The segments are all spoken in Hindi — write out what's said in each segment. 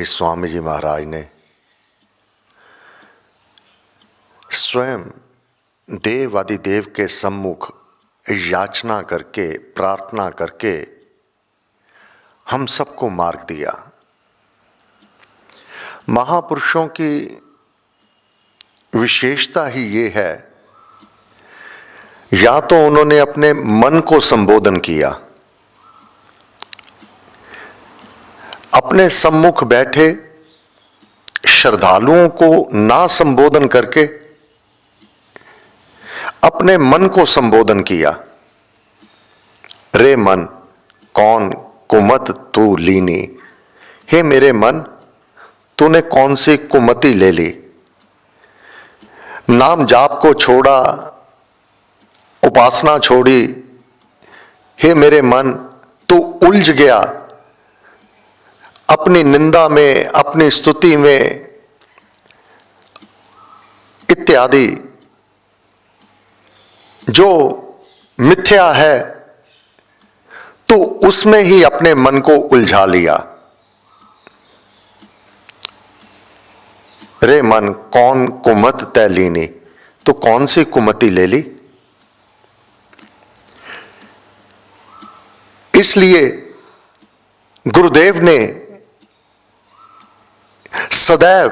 स्वामी जी महाराज ने स्वयं देव आदिदेव के सम्मुख याचना करके प्रार्थना करके हम सबको मार्ग दिया। महापुरुषों की विशेषता ही ये है, या तो उन्होंने अपने मन को संबोधन किया, अपने सम्मुख बैठे श्रद्धालुओं को ना संबोधन करके अपने मन को संबोधन किया। रे मन कौन कुमत तू लीनी, हे मेरे मन तूने कौन सी कुमति ले ली। नाम जाप को छोड़ा, उपासना छोड़ी, हे मेरे मन तू उलझ गया अपनी निंदा में, अपनी स्तुति में इत्यादि। जो मिथ्या है तो उसमें ही अपने मन को उलझा लिया। रे मन कौन कुमत तै लीनी, तो कौन सी कुमति ले ली। इसलिए गुरुदेव ने सदैव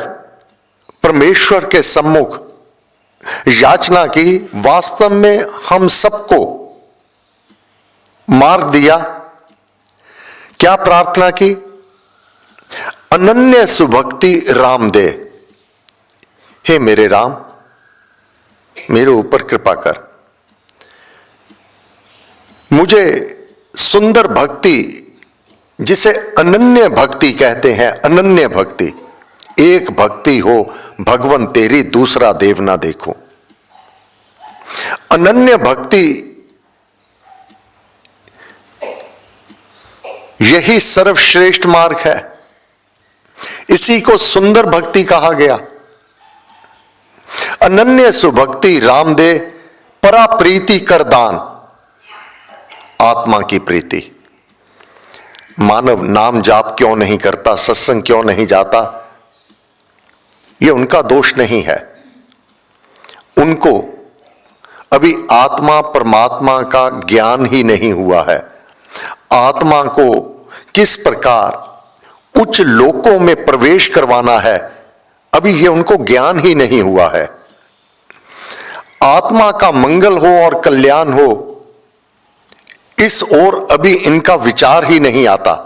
परमेश्वर के सम्मुख याचना की, वास्तव में हम सबको मार्ग दिया। क्या प्रार्थना की? अनन्य सुभक्ति राम दे, हे मेरे राम मेरे ऊपर कृपा कर, मुझे सुंदर भक्ति जिसे अनन्य भक्ति कहते हैं, अनन्य भक्ति, एक भक्ति हो भगवन तेरी दूसरा देव ना देखो। अनन्य भक्ति यही सर्वश्रेष्ठ मार्ग है, इसी को सुंदर भक्ति कहा गया। अनन्य सुभक्ति राम दे, परा प्रीति कर दान, आत्मा की प्रीति। मानव नाम जाप क्यों नहीं करता, सत्संग क्यों नहीं जाता, यह उनका दोष नहीं है। उनको अभी आत्मा परमात्मा का ज्ञान ही नहीं हुआ है। आत्मा को किस प्रकार उच्च लोकों में प्रवेश करवाना है, अभी यह उनको ज्ञान ही नहीं हुआ है। आत्मा का मंगल हो और कल्याण हो, इस ओर अभी इनका विचार ही नहीं आता।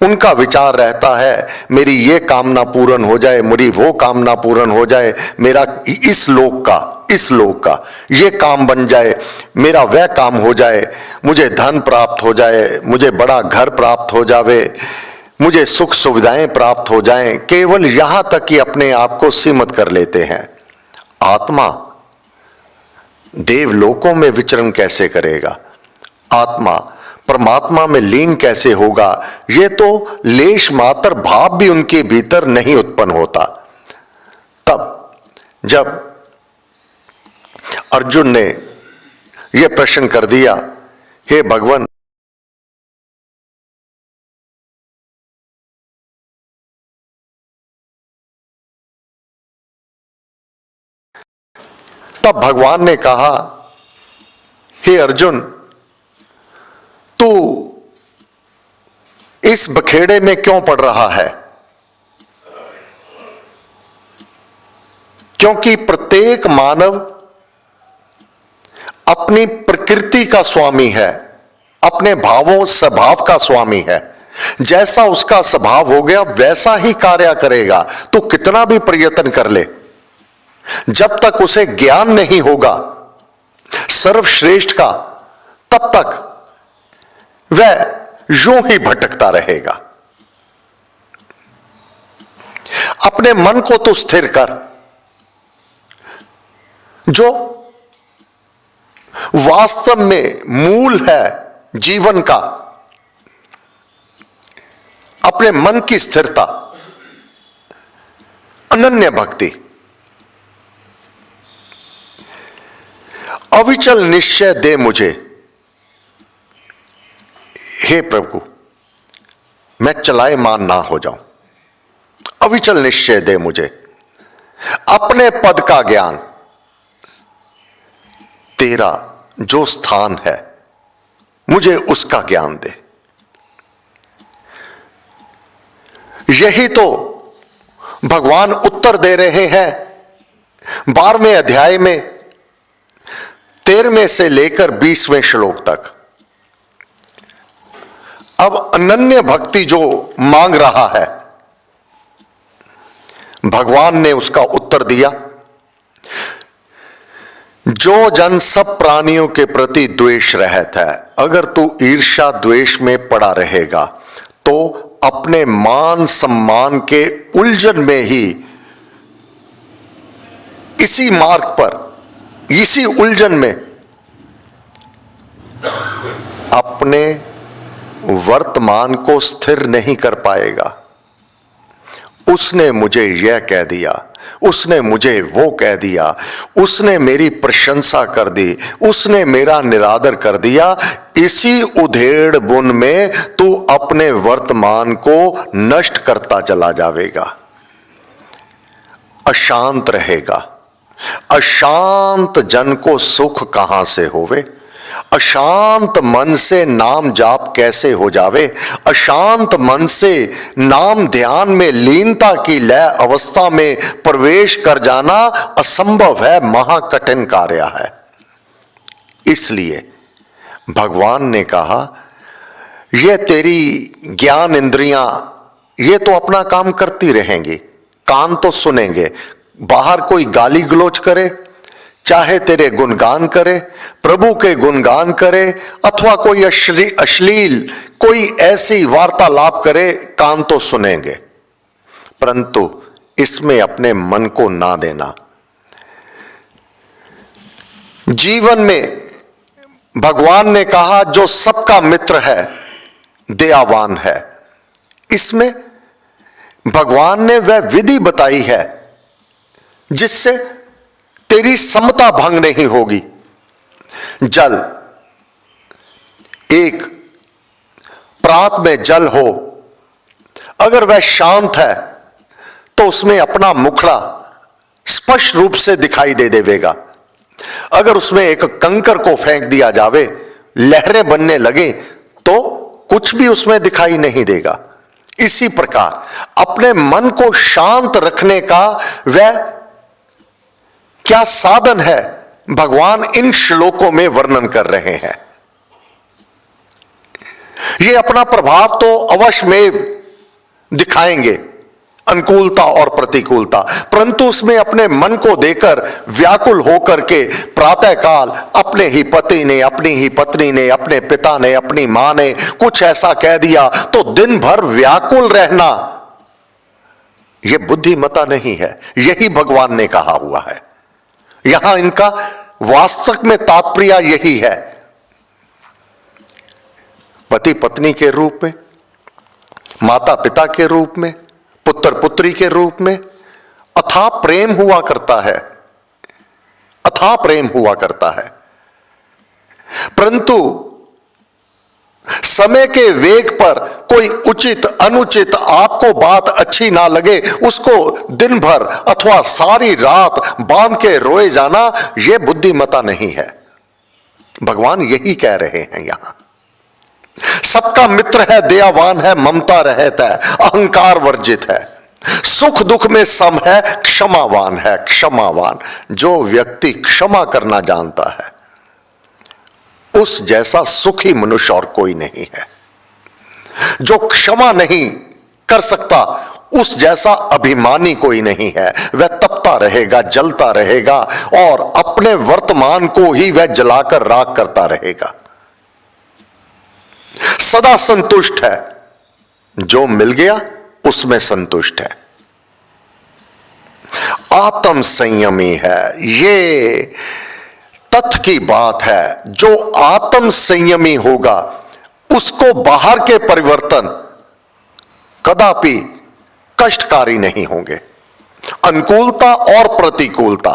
उनका विचार रहता है मेरी ये कामना पूर्ण हो जाए, मेरी वो कामना पूर्ण हो जाए, मेरा इस लोक का ये काम बन जाए, मेरा वह काम हो जाए, मुझे धन प्राप्त हो जाए, मुझे बड़ा घर प्राप्त हो जावे, मुझे सुख सुविधाएं प्राप्त हो जाएं। केवल यहां तक ही अपने आप को सीमित कर लेते हैं। आत्मा देवलोकों में विचरण कैसे करेगा, आत्मा परमात्मा में लीन कैसे होगा, यह तो लेश मात्र भाव भी उनके भीतर नहीं उत्पन्न होता। तब जब अर्जुन ने यह प्रश्न कर दिया, हे भगवान तब भगवान ने कहा, हे अर्जुन तू इस बखेड़े में क्यों पड़ रहा है। क्योंकि प्रत्येक मानव अपनी प्रकृति का स्वामी है, अपने भावों स्वभाव का स्वामी है। जैसा उसका स्वभाव हो गया वैसा ही कार्य करेगा। तो कितना भी प्रयत्न कर ले, जब तक उसे ज्ञान नहीं होगा सर्वश्रेष्ठ का, तब तक वह यूं ही भटकता रहेगा। अपने मन को तो स्थिर कर, जो वास्तव में मूल है जीवन का, अपने मन की स्थिरता, अनन्य भक्ति, अविचल निश्चय दे मुझे। हे प्रभु मैं चलायमान ना हो जाऊं, अविचल निश्चय दे मुझे, अपने पद का ज्ञान, तेरा जो स्थान है मुझे उसका ज्ञान दे। यही तो भगवान उत्तर दे रहे हैं 12वें अध्याय में 13वें से लेकर 20वें श्लोक तक। अब अनन्य भक्ति जो मांग रहा है, भगवान ने उसका उत्तर दिया। जो जन सब प्राणियों के प्रति द्वेष रहता है, अगर तू ईर्ष्या द्वेष में पड़ा रहेगा तो अपने मान सम्मान के उलझन में ही, इसी मार्ग पर, इसी उलझन में अपने वर्तमान को स्थिर नहीं कर पाएगा। उसने मुझे यह कह दिया, उसने मुझे वो कह दिया, उसने मेरी प्रशंसा कर दी, उसने मेरा निरादर कर दिया। इसी उधेड़ बुन में तू अपने वर्तमान को नष्ट करता चला जाएगा, अशांत रहेगा। अशांत जन को सुख कहां से होवे, अशांत मन से नाम जाप कैसे हो जावे। अशांत मन से नाम ध्यान में लीनता की लय अवस्था में प्रवेश कर जाना असंभव है, महाकठिन कार्य है। इसलिए भगवान ने कहा, ये तेरी ज्ञान इंद्रियां ये तो अपना काम करती रहेंगी, कान तो सुनेंगे, बाहर कोई गाली गलोच करे, चाहे तेरे गुणगान करे, प्रभु के गुणगान करे, अथवा कोई अश्लील कोई ऐसी वार्तालाप करे, कान तो सुनेंगे, परंतु इसमें अपने मन को ना देना। जीवन में भगवान ने कहा जो सबका मित्र है, दयावान है। इसमें भगवान ने वह विधि बताई है जिससे तेरी समता भंग नहीं होगी। जल, एक प्रात में जल हो, अगर वह शांत है तो उसमें अपना मुखड़ा स्पष्ट रूप से दिखाई दे देगा। अगर उसमें एक कंकर को फेंक दिया जावे, लहरें बनने लगे, तो कुछ भी उसमें दिखाई नहीं देगा। इसी प्रकार अपने मन को शांत रखने का वह क्या साधन है, भगवान इन श्लोकों में वर्णन कर रहे हैं। ये अपना प्रभाव तो अवश्य में दिखाएंगे, अनुकूलता और प्रतिकूलता, परंतु उसमें अपने मन को देकर व्याकुल होकर के प्रातःकाल अपने ही पति ने, अपनी ही पत्नी ने, अपने पिता ने, अपनी मां ने कुछ ऐसा कह दिया तो दिन भर व्याकुल रहना, यह बुद्धिमता नहीं है। यही भगवान ने कहा हुआ है। यहां इनका वास्तव में तात्पर्य यही है। पति पत्नी के रूप में, माता पिता के रूप में, पुत्र पुत्री के रूप में अथाह प्रेम हुआ करता है, अथाह प्रेम हुआ करता है। परंतु समय के वेग पर कोई उचित अनुचित आपको बात अच्छी ना लगे, उसको दिन भर अथवा सारी रात बांध के रोए जाना, यह बुद्धिमता नहीं है। भगवान यही कह रहे हैं यहां। सबका मित्र है, दयावान है, ममता रहित है, अहंकार वर्जित है, सुख दुख में सम है, क्षमावान है। क्षमावान, जो व्यक्ति क्षमा करना जानता है, उस जैसा सुखी मनुष्य और कोई नहीं है। जो क्षमा नहीं कर सकता, उस जैसा अभिमानी कोई नहीं है। वह तपता रहेगा, जलता रहेगा और अपने वर्तमान को ही वह जलाकर राख करता रहेगा। सदा संतुष्ट है, जो मिल गया उसमें संतुष्ट है। आत्म संयमी है, ये तथ्य की बात है। जो आत्म संयमी होगा उसको बाहर के परिवर्तन कदापि कष्टकारी नहीं होंगे। अनुकूलता और प्रतिकूलता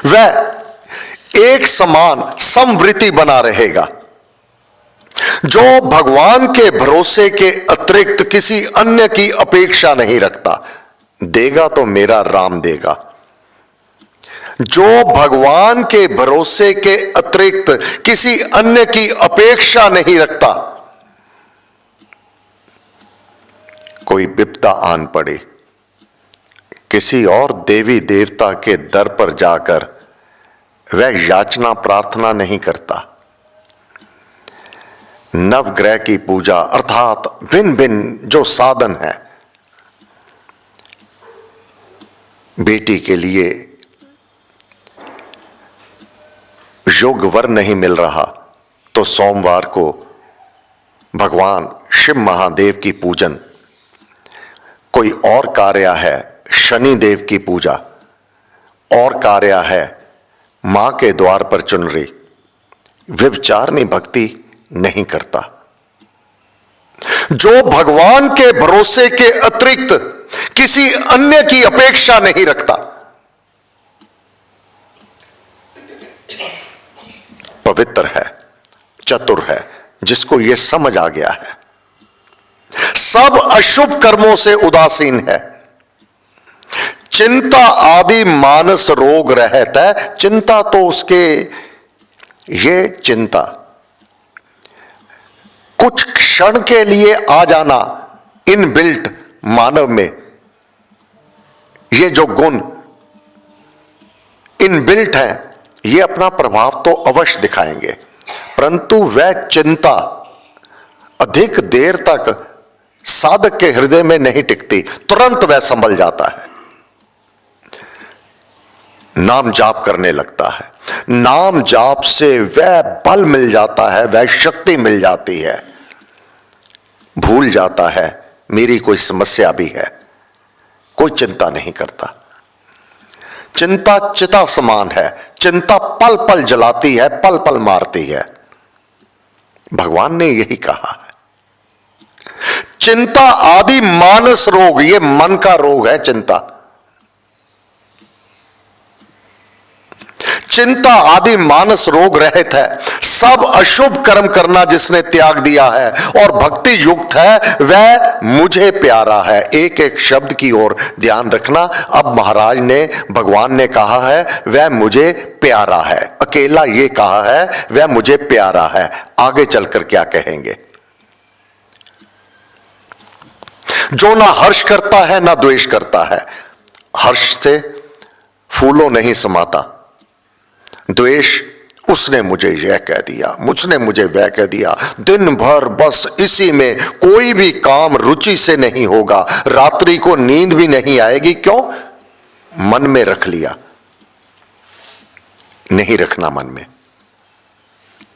वह एक समान समवृत्ति बना रहेगा। जो भगवान के भरोसे के अतिरिक्त किसी अन्य की अपेक्षा नहीं रखता, देगा तो मेरा राम देगा। जो भगवान के भरोसे के अतिरिक्त किसी अन्य की अपेक्षा नहीं रखता, कोई विपदा आन पड़े, किसी और देवी देवता के दर पर जाकर वह याचना प्रार्थना नहीं करता। नवग्रह की पूजा अर्थात भिन्न भिन्न जो साधन है, बेटी के लिए योग वर नहीं मिल रहा तो सोमवार को भगवान शिव महादेव की पूजन, कोई और कार्य है शनि देव की पूजा, और कार्य है मां के द्वार पर चुनरी, व्यभिचारिणी भक्ति नहीं करता। जो भगवान के भरोसे के अतिरिक्त किसी अन्य की अपेक्षा नहीं रखता, पवित्र है, चतुर है, जिसको यह समझ आ गया है, सब अशुभ कर्मों से उदासीन है, चिंता आदि मानस रोग रहता है। चिंता तो उसके, ये चिंता कुछ क्षण के लिए आ जाना इनबिल्ट मानव में, ये जो गुण इनबिल्ट है, ये अपना प्रभाव तो अवश्य दिखाएंगे, परंतु वह चिंता अधिक देर तक साधक के हृदय में नहीं टिकती, तुरंत वह संभल जाता है, नाम जाप करने लगता है। नाम जाप से वह बल मिल जाता है, वह शक्ति मिल जाती है, भूल जाता है मेरी कोई समस्या भी है, कोई चिंता नहीं करता। चिंता चिता समान है, चिंता पल पल जलाती है, पल पल मारती है। भगवान ने यही कहा है, चिंता आदि मानस रोग, ये मन का रोग है चिंता। चिंता आदि मानस रोग रहित है, सब अशुभ कर्म करना जिसने त्याग दिया है और भक्ति युक्त है, वह मुझे प्यारा है। एक एक शब्द की ओर ध्यान रखना। अब महाराज ने, भगवान ने कहा है वह मुझे प्यारा है, अकेला ये कहा है वह मुझे प्यारा है। आगे चलकर क्या कहेंगे? जो ना हर्ष करता है ना द्वेष करता है। हर्ष से फूलों नहीं समाता, द्वेष उसने मुझे यह कह दिया, मुझने मुझे वह कह दिया, दिन भर बस इसी में, कोई भी काम रुचि से नहीं होगा, रात्रि को नींद भी नहीं आएगी। क्यों? मन में रख लिया। नहीं रखना मन में।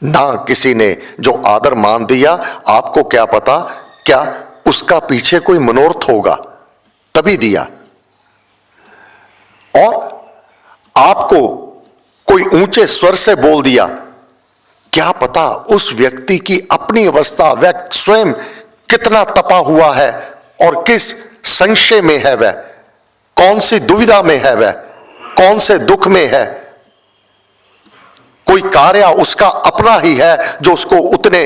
ना किसी ने जो आदर मान दिया, आपको क्या पता क्या उसका पीछे कोई मनोरथ होगा तभी दिया। और आपको कोई ऊंचे स्वर से बोल दिया, क्या पता उस व्यक्ति की अपनी अवस्था, वह स्वयं कितना तपा हुआ है और किस संशय में है, वह कौन सी दुविधा में है, वह कौन से दुख में है। कोई कार्य उसका अपना ही है जो उसको उतने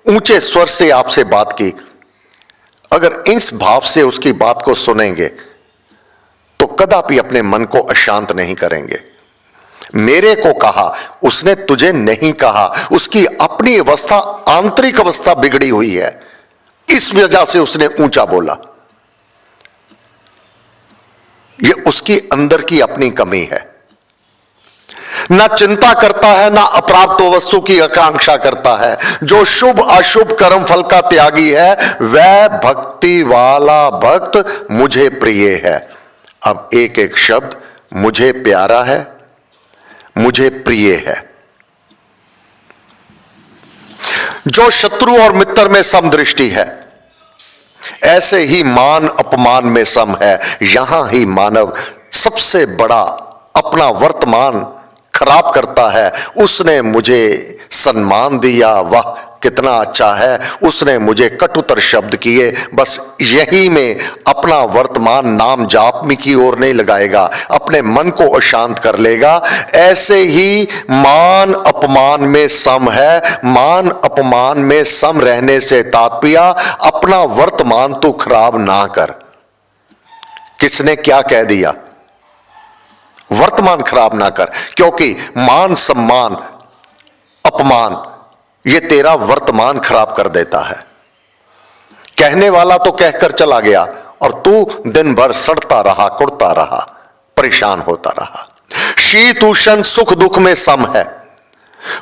ऊंचे स्वर से आपसे बात की। अगर इस भाव से उसकी बात को सुनेंगे तो कदापि अपने मन को अशांत नहीं करेंगे। मेरे को कहा, उसने तुझे नहीं कहा, उसकी अपनी अवस्था, आंतरिक अवस्था बिगड़ी हुई है, इस वजह से उसने ऊंचा बोला। यह उसकी अंदर की अपनी कमी है। ना चिंता करता है, ना अप्राप्त वस्तु की आकांक्षा करता है। जो शुभ अशुभ कर्म फल का त्यागी है, वह भक्ति वाला भक्त मुझे प्रिय है। अब एक एक शब्द, मुझे प्यारा है, मुझे प्रिय है। जो शत्रु और मित्र में समदृष्टि है, ऐसे ही मान अपमान में सम है। यहां ही मानव सबसे बड़ा अपना वर्तमान खराब करता है। उसने मुझे सम्मान दिया, वह कितना अच्छा है, उसने मुझे कटुतर शब्द किए, बस यही में अपना वर्तमान नाम जाप की ओर नहीं लगाएगा, अपने मन को अशांत कर लेगा। ऐसे ही मान अपमान में सम है। मान अपमान में सम रहने से तात्पर्य अपना वर्तमान तो खराब ना कर। किसने क्या कह दिया? वर्तमान खराब ना कर, क्योंकि मान सम्मान अपमान ये तेरा वर्तमान खराब कर देता है। कहने वाला तो कहकर चला गया और तू दिन भर सड़ता रहा, कुड़ता रहा, परेशान होता रहा। शीत उष्ण सुख दुख में सम है,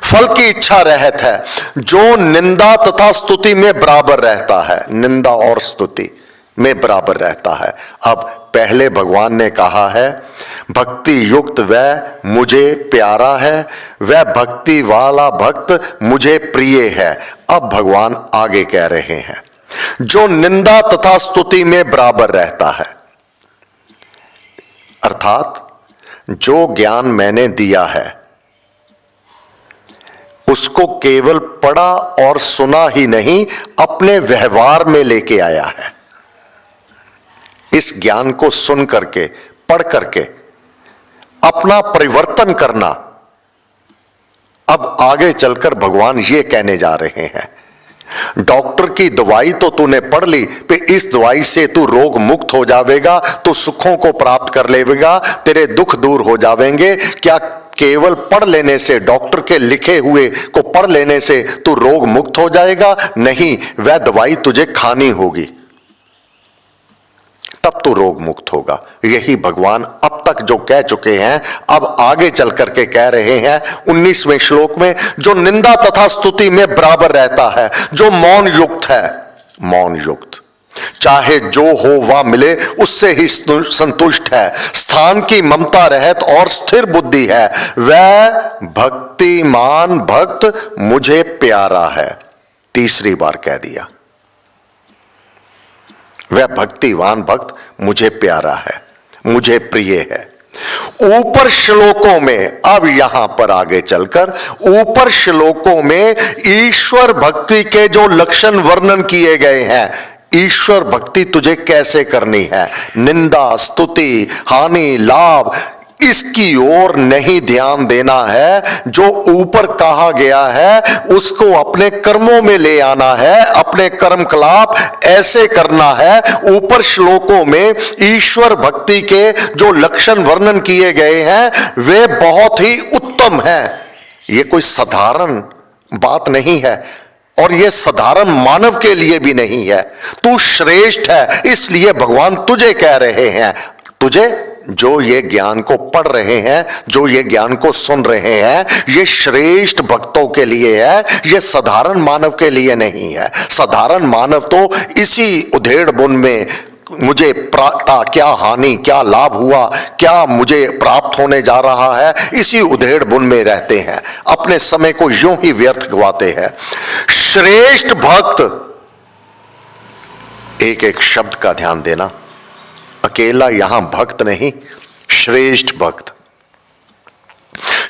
फल की इच्छा रहत है। जो निंदा तथा स्तुति में बराबर रहता है, निंदा और स्तुति में बराबर रहता है। अब पहले भगवान ने कहा है भक्ति युक्त वह मुझे प्यारा है, वह भक्ति वाला भक्त मुझे प्रिय है। अब भगवान आगे कह रहे हैं जो निंदा तथा स्तुति में बराबर रहता है, अर्थात जो ज्ञान मैंने दिया है उसको केवल पढ़ा और सुना ही नहीं, अपने व्यवहार में लेके आया है। इस ज्ञान को सुन करके, पढ़ करके अपना परिवर्तन करना। अब आगे चलकर भगवान ये कहने जा रहे हैं डॉक्टर की दवाई तो तूने पढ़ ली, पे इस दवाई से तू रोग मुक्त हो जाएगा, तो सुखों को प्राप्त कर लेगा, तेरे दुख दूर हो जाएंगे। क्या केवल पढ़ लेने से, डॉक्टर के लिखे हुए को पढ़ लेने से तू रोग मुक्त हो जाएगा? नहीं, वह दवाई तुझे खानी होगी, तब तो रोग मुक्त होगा। यही भगवान अब तक जो कह चुके हैं अब आगे चल करके कह रहे हैं 19वें श्लोक में, जो निंदा तथा स्तुति में बराबर रहता है, जो मौन युक्त है, मौन युक्त, चाहे जो हो वह मिले उससे ही संतुष्ट है, स्थान की ममता रहत और स्थिर बुद्धि है, वह भक्तिमान भक्त मुझे प्यारा है। तीसरी बार कह दिया वह भक्तिवान भक्त मुझे प्यारा है, मुझे प्रिय है। ऊपर श्लोकों में, अब यहां पर आगे चलकर ऊपर श्लोकों में ईश्वर भक्ति के जो लक्षण वर्णन किए गए हैं, ईश्वर भक्ति तुझे कैसे करनी है, निंदा स्तुति हानि लाभ इसकी ओर नहीं ध्यान देना है। जो ऊपर कहा गया है उसको अपने कर्मों में ले आना है, अपने कर्मकलाप ऐसे करना है। ऊपर श्लोकों में ईश्वर भक्ति के जो लक्षण वर्णन किए गए हैं वे बहुत ही उत्तम हैं। ये कोई साधारण बात नहीं है और यह साधारण मानव के लिए भी नहीं है। तू श्रेष्ठ है, इसलिए भगवान तुझे कह रहे हैं, तुझे जो ये ज्ञान को पढ़ रहे हैं, जो ये ज्ञान को सुन रहे हैं, ये श्रेष्ठ भक्तों के लिए है, ये साधारण मानव के लिए नहीं है। साधारण मानव तो इसी उधेड़ बुन में मुझे क्या हानि, क्या लाभ हुआ, क्या मुझे प्राप्त होने जा रहा है, इसी उधेड़ बुन में रहते हैं, अपने समय को यूं ही व्यर्थ गवाते हैं। श्रेष्ठ भक्त, एक एक शब्द का ध्यान देना, अकेला यहां भक्त नहीं, श्रेष्ठ भक्त।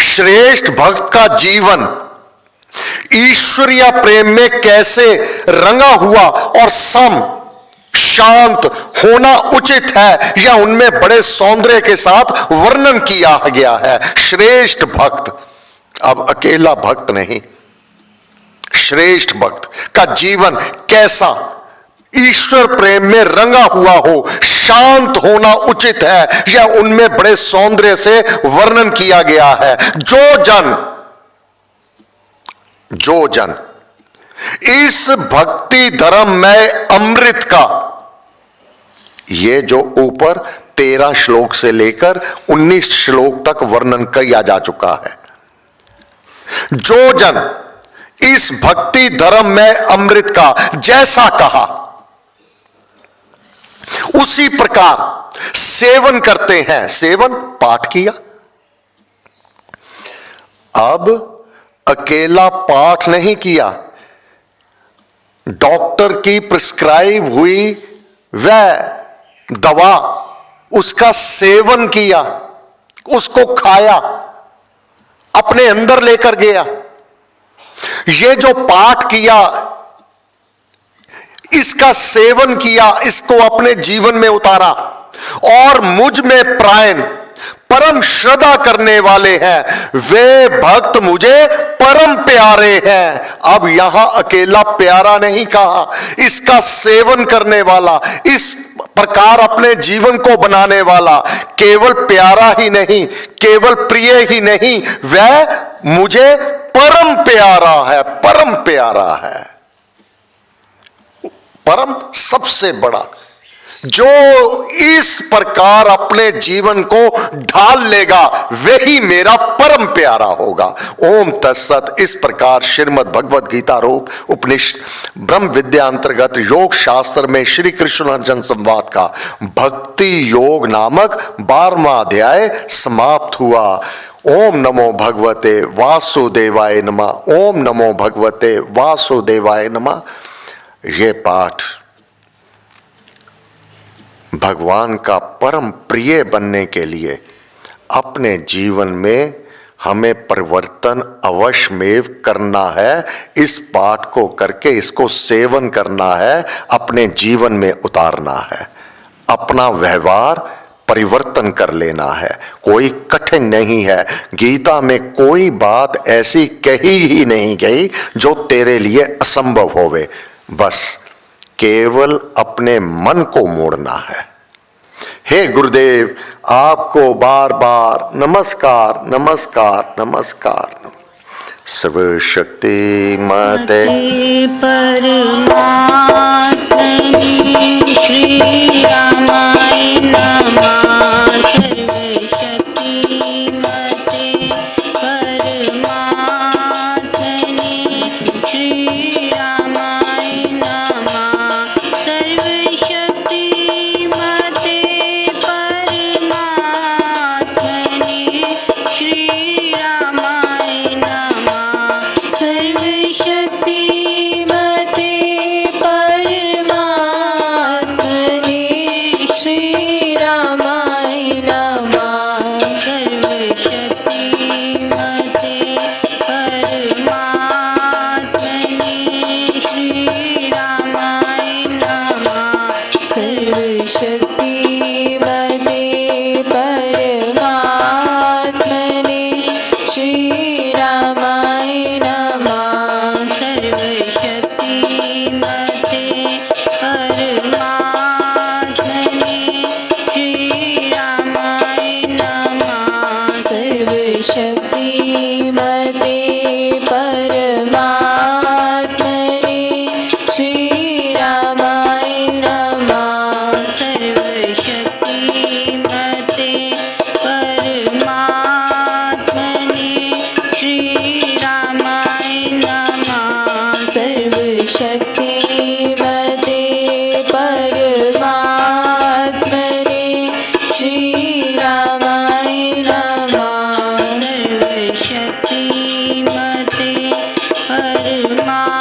श्रेष्ठ भक्त का जीवन ईश्वरीय प्रेम में कैसे रंगा हुआ और सम शांत होना उचित है, यह उनमें बड़े सौंदर्य के साथ वर्णन किया गया है। श्रेष्ठ भक्त, अब अकेला भक्त नहीं, श्रेष्ठ भक्त का जीवन कैसा ईश्वर प्रेम में रंगा हुआ हो, शांत होना उचित है, यह उनमें बड़े सौंदर्य से वर्णन किया गया है। जो जन इस भक्ति धर्म में अमृत का, ये जो ऊपर 13 श्लोक से लेकर 19 श्लोक तक वर्णन किया जा चुका है, जो जन इस भक्ति धर्म में अमृत का जैसा कहा उसी प्रकार सेवन करते हैं, सेवन पाठ किया। अब अकेला पाठ नहीं किया, डॉक्टर की प्रिस्क्राइब हुई वह दवा उसका सेवन किया, उसको खाया, अपने अंदर लेकर गया। ये जो पाठ किया, इसका सेवन किया, इसको अपने जीवन में उतारा और मुझ में प्रायण परम श्रद्धा करने वाले हैं, वे भक्त मुझे परम प्यारे हैं। अब यहां अकेला प्यारा नहीं कहा, इसका सेवन करने वाला, इस प्रकार अपने जीवन को बनाने वाला, केवल प्यारा ही नहीं, केवल प्रिय ही नहीं, वह मुझे परम प्यारा है, परम प्यारा है। परम सबसे बड़ा, जो इस प्रकार अपने जीवन को ढाल लेगा वही मेरा परम प्यारा होगा। ओम तत्सत। इस प्रकार श्रीमद् भगवद गीता रूप उपनिषद ब्रह्म विद्या अंतर्गत योग शास्त्र में श्री कृष्ण अर्जुन संवाद का भक्ति योग नामक 12वां अध्याय समाप्त हुआ। ओम नमो भगवते वासुदेवाय नमः। ओम नमो भगवते वासुदेवाय नमः। ये पाठ भगवान का परम प्रिय बनने के लिए अपने जीवन में हमें परिवर्तन अवश्यमेव करना है। इस पाठ को करके इसको सेवन करना है, अपने जीवन में उतारना है, अपना व्यवहार परिवर्तन कर लेना है। कोई कठिन नहीं है। गीता में कोई बात ऐसी कही ही नहीं गई जो तेरे लिए असंभव होवे। बस केवल अपने मन को मोड़ना है। हे गुरुदेव, आपको बार बार नमस्कार नमस्कार नमस्कार। सर्वशक्ति माते परमात्मने श्री रामाय नमः। सर्वशक्ति माते परमात्मने श्री रामाय नमः। सर्वशक्ति माते परमात्मने श्री रामाय नमः। सर्वशक्ति मते परमात्मने श्री रामाय नमः। सर्वशक्ति मते परमात्मने श्री रामाय नमः। सर्वशक्ति मते परमात्मने श्री रामाय नमः। सर्वशक्ति मते परमात्मने श्री रामाय नमः। सर्वशक्ति मते परमात्मने श्री रामाय नमः। सर्वशक्ति मते परमात्मने श्री रामाय नमः। सर्वशक्ति मते परमात्मने श्री रामाय नमः। सर्वशक्ति मते परमात्मने